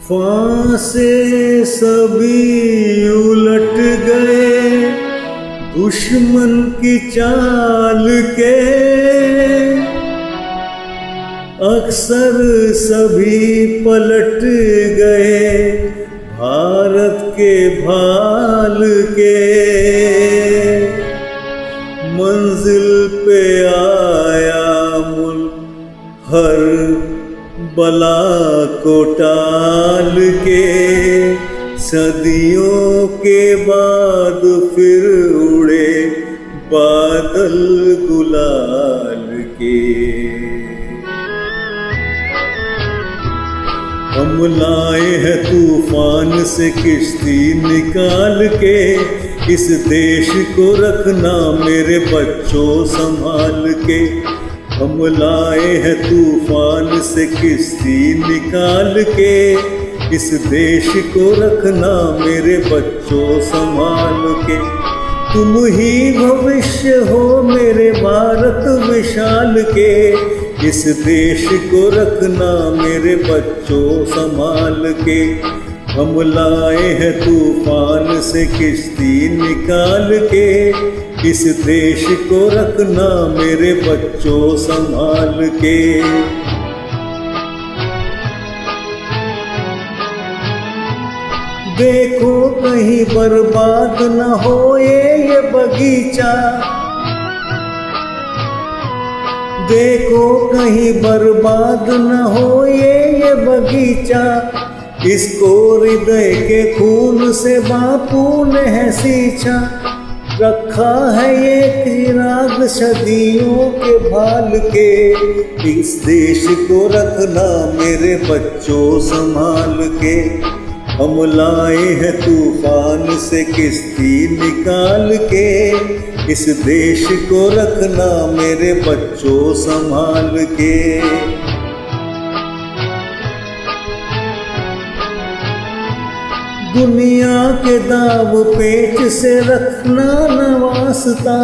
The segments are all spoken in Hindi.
फांसे सभी उलट गए दुश्मन की चाल के, अक्सर सभी पलट गए भारत के भाल के। मंजिल पे आया मुल्क हर बला को टाल के, सदियों के बाद फिर उड़े बादल गुलाल के। हम लाए हैं तूफान से किश्ती निकाल के, इस देश को रखना मेरे बच्चों संभाल के। हम लाए हैं तूफान से किश्ती निकाल के, इस देश को रखना मेरे बच्चों संभाल के। तुम ही भविष्य हो मेरे भारत विशाल के, इस देश को रखना मेरे बच्चों संभाल के। हम लाए हैं तूफान से किश्ती निकाल के, इस देश को रखना मेरे बच्चों संभाल के। देखो कहीं बर्बाद न हो ये बगीचा, देखो कहीं बर्बाद न हो ये बगीचा। इसको हृदय के खून से बापू ने है सींचा, रखा है ये चिराग सदियों के भाल के। इस देश को रखना मेरे बच्चों संभाल के। हम लाए हैं तूफान से किश्ती निकाल के, इस देश को रखना मेरे बच्चों संभाल के। दुनिया के दाव पेच से रखना न वास्ता,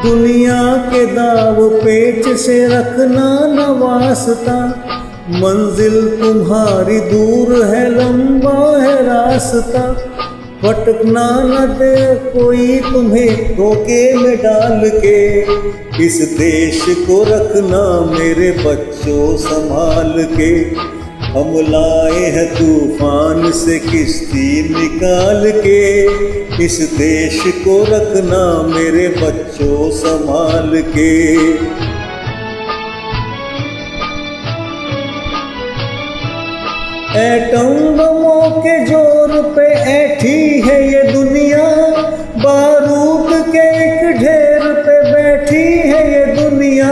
दुनिया के दाव पेच से रखना न वास्ता। मंजिल तुम्हारी दूर है लंबा है रास्ता, भटकना न दे कोई तुम्हें धोखे में डाल के। इस देश को रखना मेरे बच्चों संभाल के। हम लाए हैं तूफान से किश्ती निकाल के, इस देश को रखना मेरे बच्चों संभाल के। एटम बमों के जोर पे ऐठी है ये दुनिया, बारूद के एक ढेर पे बैठी है ये दुनिया।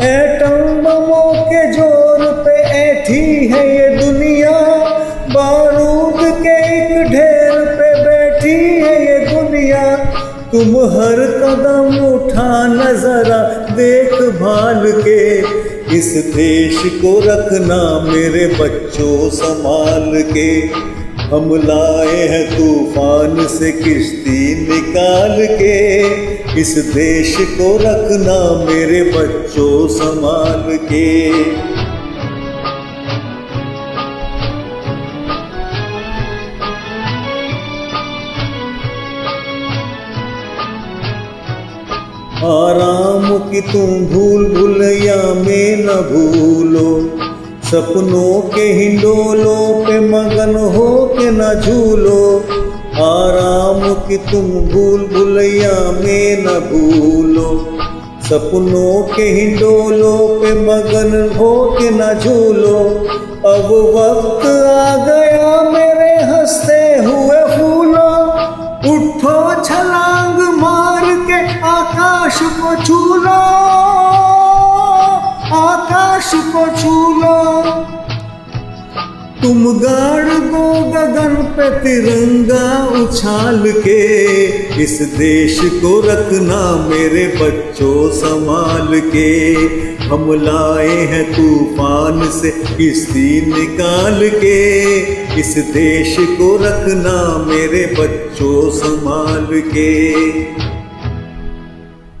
एटम बमों के जोर पे ऐठी है ये दुनिया, बारूद के एक ढेर पे बैठी है ये दुनिया। तुम हर कदम उठाना जरा देखभाल के, इस देश को रखना मेरे बच्चों संभाल के। हम लाए हैं तूफान से किश्ती निकाल के, इस देश को रखना मेरे बच्चों संभाल के। आराम की तुम भूल भुलैया में न भूलो, सपनों के हिंडोलों पे मगन हो के न झूलो। आराम की तुम भूल भुलैया में न भूलो, सपनों के हिंडोलों पे मगन हो के न झूलो। अब वक्त आ गया मेरे हंसते हुए फूलो, उठो छलांग मार के आकाश को छू लो, आकाश को छू लो। तुम गाड़ दो गगन पे तिरंगा उछाल के, इस देश को रखना मेरे बच्चों संभाल के। हम लाए हैं तूफान से किश्ती निकाल के, इस देश को रखना मेरे बच्चों संभाल के।